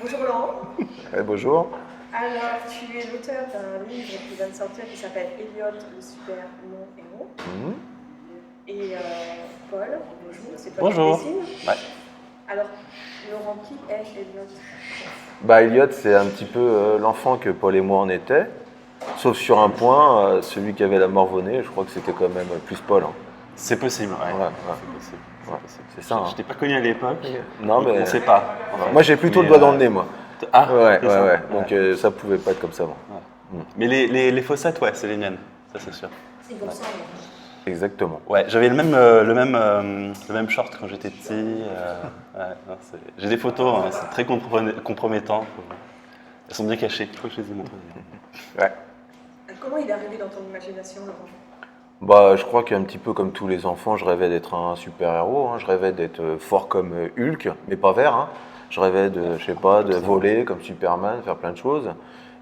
Bonjour Laurent. Bonjour. Alors, tu es l'auteur d'un livre qui vient de sortir qui s'appelle Elliot, le super non-héros. Mhm. Et Paul, bonjour, c'est toi Bonjour. qui dessine. Ouais. Alors, Laurent, qui est Elliot? Elliot, c'est un petit peu l'enfant que Paul et moi en étaient, sauf sur un point, celui qui avait la morve-au-nez, je crois que c'était quand même plus Paul. Hein. C'est possible, ouais. Ouais, ouais. C'est possible. Ouais, c'est ça. Hein. Je t'ai pas connu à l'époque. Non, mais On sait pas. en fait. moi j'ai plutôt Mais, le doigt dans le nez, moi. Ah, Ouais, c'est ça. ouais. Donc ça pouvait pas être comme ça avant. Ouais. Mais les fossettes, ouais, c'est les miennes. Ça, c'est sûr. Il me ressemble. Exactement. Ouais, j'avais le même short quand j'étais petit. Ouais, non, j'ai des photos, hein, c'est très compromettant. Elles sont bien cachées. Je crois que je les ai montrées. Ouais. Comment il est arrivé dans ton imagination, Laurent? Je crois qu'un petit peu comme tous les enfants, je rêvais d'être un super-héros. Hein. Je rêvais d'être fort comme Hulk, mais pas vert. Hein. Je rêvais de, je sais pas, de voler comme Superman, faire plein de choses.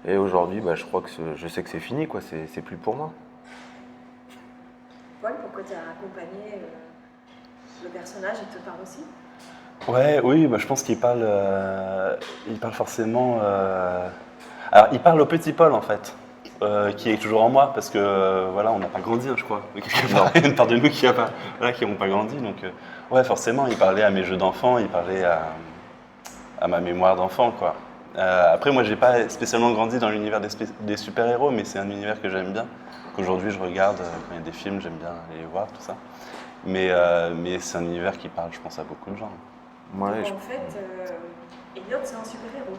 Et aujourd'hui, je crois que je sais que c'est fini, quoi. C'est plus pour moi. Paul, pourquoi tu as accompagné le personnage, il te parle aussi? Ouais, oui, je pense il parle forcément. Alors, il parle au petit Paul en fait, qui est toujours en moi, parce que voilà, on n'a pas grandi, hein, je crois. Mais quelque part, il y a une part de nous qui n'ont pas grandi, donc ouais, forcément, il parlait à mes jeux d'enfant, il parlait à ma mémoire d'enfant, quoi. Après, moi, j'ai pas spécialement grandi dans l'univers des super-héros, mais c'est un univers que j'aime bien, qu'aujourd'hui je regarde quand il y a des films, j'aime bien aller les voir, tout ça. Mais c'est un univers qui parle, je pense, à beaucoup de gens. Ouais, Donc, en fait, Elliot, c'est un super-héros.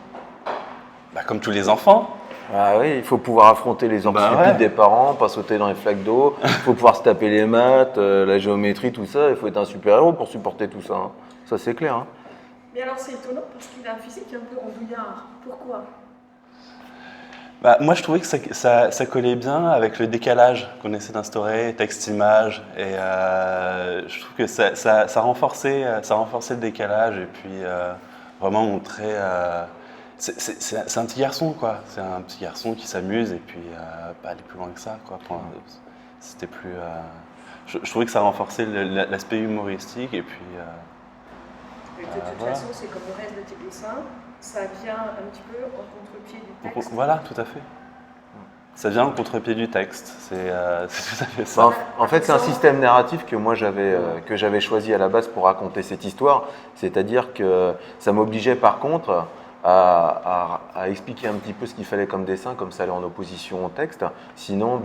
Comme tous les enfants. Ah oui, il faut pouvoir affronter les anticipides des parents, pas sauter dans les flaques d'eau, il faut pouvoir se taper les maths, la géométrie, tout ça, il faut être un super-héros pour supporter tout ça. Hein. Ça c'est clair. Hein. Mais alors c'est étonnant parce qu'il a un physique un peu rondouillard. Pourquoi? Moi je trouvais que ça collait bien avec le décalage qu'on essaie d'instaurer, texte-image, et je trouve que ça renforçait le décalage et puis vraiment montrer... c'est un petit garçon, quoi. C'est un petit garçon qui s'amuse et puis pas aller plus loin que ça, quoi. C'était plus. Je trouvais que ça renforçait l'aspect humoristique et puis. De toute façon, c'est comme le reste de tes dessins, ça vient un petit peu en contre-pied du texte. Voilà, tout à fait. Ça vient au contre-pied du texte. C'est tout à fait ça. En fait, c'est un système narratif que moi j'avais choisi à la base pour raconter cette histoire. C'est-à-dire que ça m'obligeait par contre à expliquer un petit peu ce qu'il fallait comme dessin, comme ça allait en opposition au texte. Sinon,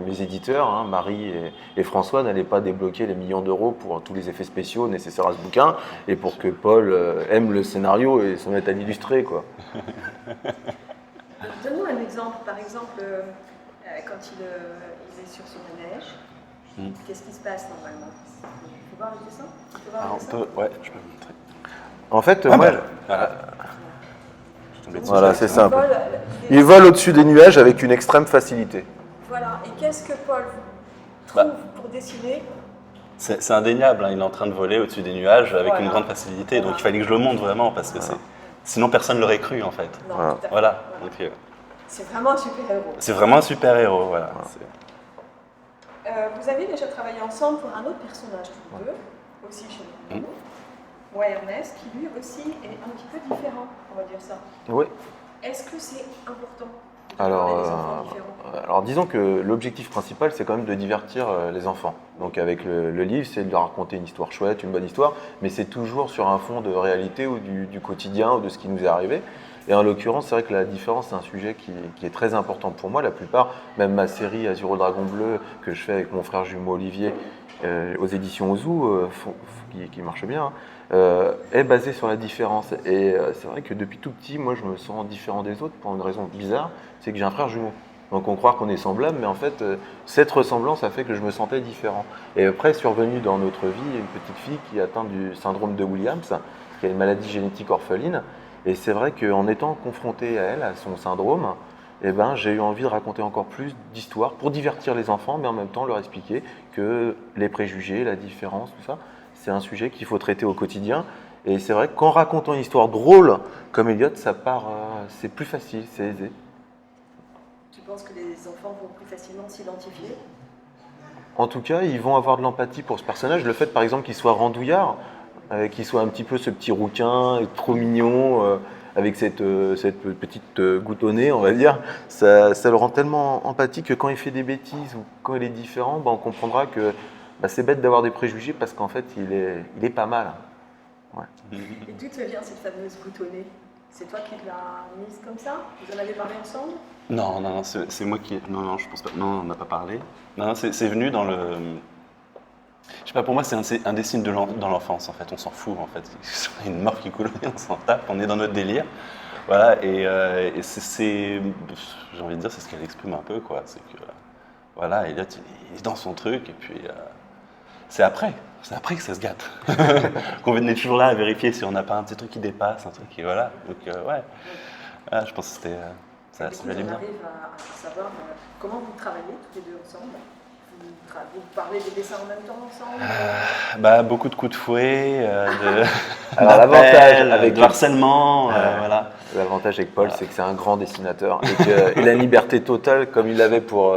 mes éditeurs, hein, Marie et François, n'allaient pas débloquer les millions d'euros pour tous les effets spéciaux nécessaires à ce bouquin et pour que Paul aime le scénario et se mette à l'illustrer, quoi. Donne-nous un exemple. Par exemple, quand il est sur son manège, qu'est-ce qui se passe normalement? Tu peux voir le dessin? Ouais, je peux vous montrer. En fait, Voilà, c'est simple. Il vole au-dessus des nuages avec une extrême facilité. Voilà. Et qu'est-ce que Paul trouve pour dessiner? C'est indéniable, hein, il est en train de voler au-dessus des nuages avec Voilà. une grande facilité. Donc il fallait que je le montre vraiment parce que sinon personne ne l'aurait cru en fait. Non, Voilà. tout à fait. Voilà. Donc, C'est vraiment un super-héros. c'est vraiment un super-héros. Voilà. Vous avez déjà travaillé ensemble pour un autre personnage, tous les deux, aussi chez nous. Ouais, Ernest, qui lui aussi est un petit peu différent, on va dire ça. Oui. Est-ce que c'est important de parler des enfants différents? Alors disons que l'objectif principal, c'est quand même de divertir les enfants. Donc avec le livre, c'est de leur raconter une histoire chouette, une bonne histoire, mais c'est toujours sur un fond de réalité ou du quotidien ou de ce qui nous est arrivé. Et en l'occurrence, c'est vrai que la différence, c'est un sujet qui est très important pour moi. La plupart, même ma série Azur au Dragon Bleu, que je fais avec mon frère jumeau Olivier, aux éditions Ozu, qui marche bien, est basée sur la différence. Et c'est vrai que depuis tout petit, moi, je me sens différent des autres pour une raison bizarre, c'est que j'ai un frère jumeau. Donc on croit qu'on est semblable, mais en fait, cette ressemblance a fait que je me sentais différent. Et après, est survenue dans notre vie une petite fille qui est atteinte du syndrome de Williams, qui a une maladie génétique orpheline. Et c'est vrai qu'en étant confronté à elle, à son syndrome, j'ai eu envie de raconter encore plus d'histoires pour divertir les enfants, mais en même temps leur expliquer que les préjugés, la différence, tout ça, c'est un sujet qu'il faut traiter au quotidien. Et c'est vrai qu'en racontant une histoire drôle comme Elliot, ça part, c'est plus facile, c'est aisé. Tu penses que les enfants vont plus facilement s'identifier? En tout cas, ils vont avoir de l'empathie pour ce personnage. Le fait, par exemple, qu'il soit randouillard, qu'il soit un petit peu ce petit rouquin, trop mignon, avec cette petite goutte au nez, on va dire, ça le rend tellement empathique que quand il fait des bêtises ou quand il est différent, on comprendra que c'est bête d'avoir des préjugés parce qu'en fait, il est pas mal. Ouais. Et d'où te vient cette fameuse goutte au nez? C'est toi qui l'as mise comme ça? Vous en avez parlé ensemble? Non, c'est moi qui... Non, je pense pas. Non, on n'a pas parlé. Non, c'est venu dans le... Je sais pas, pour moi, c'est un des signes dans l'enfance, en fait. On s'en fout, en fait. Il y a une mort qui coule, on s'en tape, on est dans notre délire. Voilà, et j'ai envie de dire, c'est ce qu'elle exprime un peu, quoi. C'est que, voilà, Elliot, il est dans son truc, et puis c'est après que ça se gâte. Qu'on est toujours là à vérifier si on n'a pas un petit truc qui dépasse, un truc qui, voilà. Donc, ouais. Voilà, je pense que c'était... ça on allait bien. arrive à savoir comment vous travaillez tous les deux ensemble. Vous parlez des dessins en même temps ensemble? Beaucoup de coups de fouet, Alors l'avantage avec de harcèlement, voilà. L'avantage avec Paul, c'est que c'est un grand dessinateur et qu'il a une liberté totale, comme il l'avait pour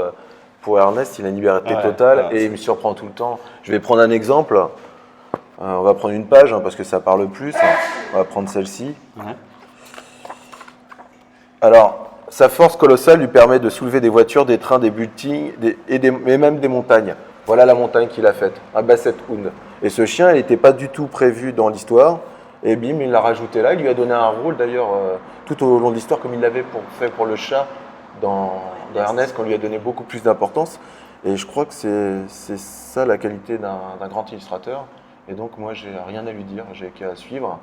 Ernest, il a une liberté totale et il me surprend tout le temps. Je vais prendre un exemple. On va prendre une page parce que ça parle plus. On va prendre celle-ci. Ouais. Alors, sa force colossale lui permet de soulever des voitures, des trains, des buildings et même des montagnes. Voilà la montagne qu'il a faite, un Basset Hound. Et ce chien, il n'était pas du tout prévu dans l'histoire. Et bim, il l'a rajouté là. Il lui a donné un rôle d'ailleurs tout au long de l'histoire, comme il l'avait fait pour le chat dans Ernest, qu'on lui a donné beaucoup plus d'importance. Et je crois que c'est ça la qualité d'un grand illustrateur. Et donc moi, j'ai rien à lui dire, j'ai qu'à suivre.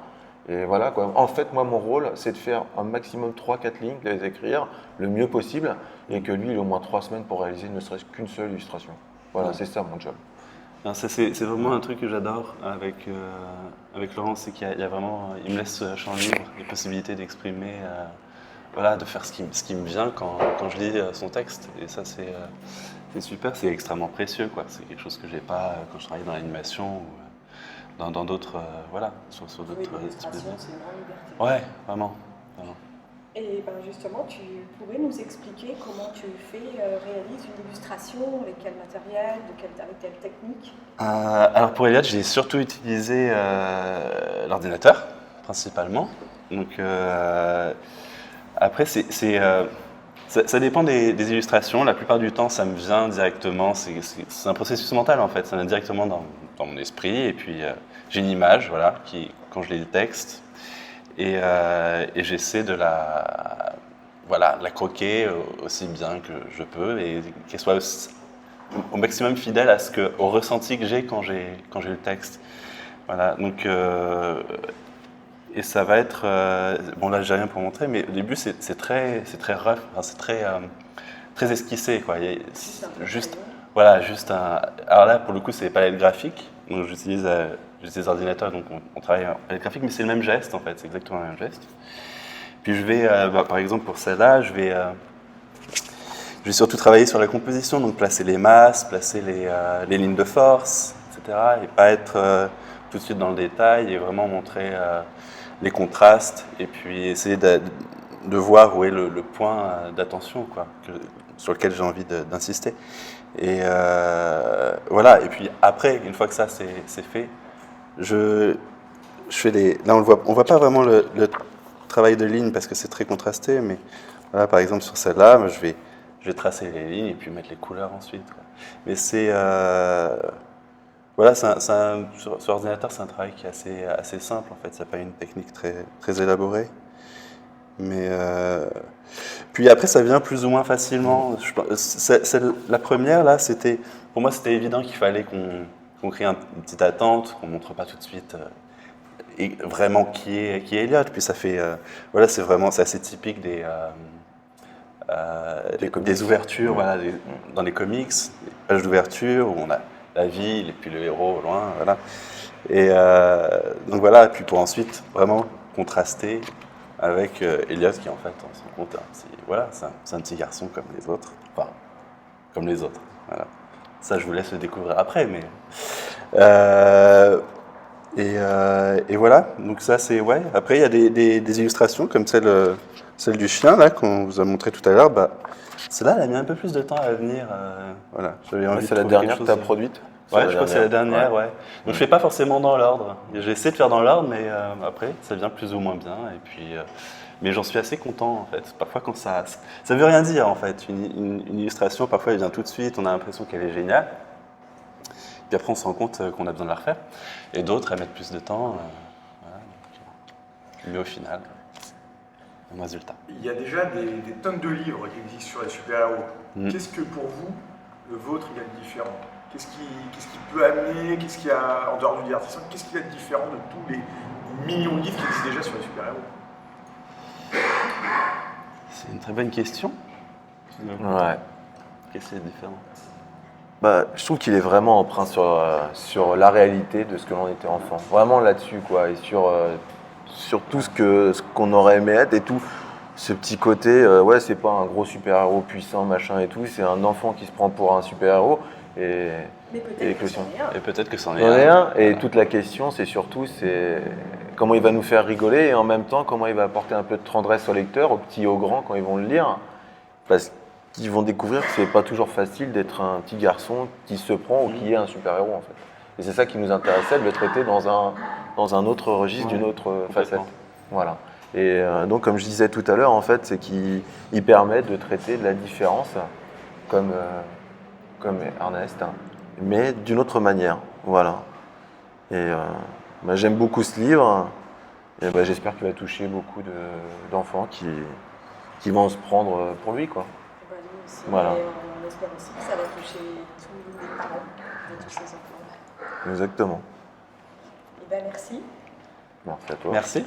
Et voilà quoi. En fait, moi, mon rôle, c'est de faire un maximum 3-4 lignes, de les écrire le mieux possible, et que lui, il ait au moins 3 semaines pour réaliser ne serait-ce qu'une seule illustration. Voilà, c'est ça mon job. Non, ça, c'est vraiment un truc que j'adore avec Laurent, c'est qu'il y a vraiment, il me laisse champ libre, les possibilités d'exprimer, voilà, de faire ce qui me vient quand je lis son texte. Et ça, c'est super, c'est extrêmement précieux, quoi. C'est quelque chose que j'ai pas quand je travaille dans l'animation ou dans d'autres, voilà, sur d'autres types de... L'illustration, c'est une grande liberté. Ouais, vraiment. Et justement, tu pourrais nous expliquer comment tu réalises une illustration, avec quel matériel, avec quelle technique? Alors pour Elliot, j'ai surtout utilisé l'ordinateur, principalement. Donc après, ça dépend des illustrations. La plupart du temps, ça me vient directement. C'est un processus mental, en fait. Ça vient directement dans mon esprit. Et puis, j'ai une image, voilà, quand je lis le texte. Et j'essaie de la croquer aussi bien que je peux et qu'elle soit au maximum fidèle au ressenti que j'ai quand j'ai le texte. Voilà, donc et ça va être bon là j'ai rien pour montrer, mais au début c'est très rough, enfin, c'est très esquissé quoi. Juste alors là pour le coup c'est des palettes graphiques, donc j'utilise ordinateur, donc on travaille en palette graphique, mais c'est le même geste en fait, c'est exactement le même geste. Puis je vais, par exemple pour celle-là, je vais surtout travailler sur la composition, donc placer les masses, placer les lignes de force, etc. Et pas être tout de suite dans le détail et vraiment montrer les contrastes et puis essayer de voir où est le point d'attention quoi, sur lequel j'ai envie d'insister. Et voilà, et puis après, une fois que ça c'est fait, je fais là on voit pas vraiment le travail de ligne parce que c'est très contrasté, mais voilà, par exemple sur celle-là, je vais tracer les lignes et puis mettre les couleurs ensuite, quoi. Mais c'est voilà, sur ordinateur, c'est un travail qui est assez simple en fait. C'est pas une technique très élaborée, mais puis après ça vient plus ou moins facilement. La première là, pour moi c'était évident qu'il fallait qu'on crée une petite attente, qu'on montre pas tout de suite et vraiment qui est Elliot. Puis ça fait voilà, c'est assez typique des ouvertures, voilà, dans les comics, des pages d'ouverture où on a la ville et puis le héros au loin, voilà. Et donc voilà, et puis pour ensuite vraiment contraster avec Elliot qui en fait on se rend compte, c'est un petit garçon comme les autres, enfin comme les autres, voilà. Ça je vous laisse le découvrir après, mais et voilà, donc ça c'est ouais. Après il y a des illustrations comme celle du chien là qu'on vous a montré tout à l'heure. Celle-là elle a mis un peu plus de temps à venir. Voilà, j'avais envie c'est la dernière que tu as produite. Ouais, je crois que c'est la dernière, ouais. Donc je fais pas forcément dans l'ordre. J'essaie de faire dans l'ordre, mais après, ça vient plus ou moins bien. Et puis, mais j'en suis assez content, en fait. Parfois, quand ça veut rien dire, en fait. Une illustration, parfois, elle vient tout de suite, on a l'impression qu'elle est géniale. Puis après, on se rend compte qu'on a besoin de la refaire. Et d'autres, elles mettent plus de temps. Voilà, mais au final, un résultat. Il y a déjà des tonnes de livres qui existent sur les super-héros. Qu'est-ce que pour vous, le vôtre, il y a de différent? Qu'est-ce qui peut amener, qu'est-ce qu'il y a en dehors du divertissement, qu'est-ce qu'il y a de différent de tous les millions de livres qui existent déjà sur les super-héros? C'est une très bonne question. Ouais. Qu'est-ce qui est différent? Bah, je trouve qu'il est vraiment empreint sur la réalité de ce que l'on était enfant. Vraiment là-dessus, quoi. Et sur tout ce qu'on aurait aimé être et tout. Ce petit côté, ouais, c'est pas un gros super-héros puissant, machin et tout. C'est un enfant qui se prend pour un super-héros. Mais peut-être que c'en est un. Et peut-être que c'en est Il y en a un. un. Et toute la question, c'est surtout comment il va nous faire rigoler et en même temps, comment il va apporter un peu de tendresse au lecteur, aux petits et aux grands, quand ils vont le lire. Parce qu'ils vont découvrir que c'est pas toujours facile d'être un petit garçon qui se prend ou qui est un super-héros, en fait. Et c'est ça qui nous intéressait, de le traiter dans un autre registre, d'une autre facette. Voilà. Et donc, comme je disais tout à l'heure, en fait, c'est qu'il permet de traiter de la différence, comme Ernest, hein, mais d'une autre manière. Voilà. Et j'aime beaucoup ce livre. Et j'espère qu'il va toucher beaucoup d'enfants qui vont se prendre pour lui, quoi. Nous aussi, Voilà. et on espère aussi que ça va toucher tous les parents de tous ces enfants. Exactement. Et merci. Merci à toi. Merci.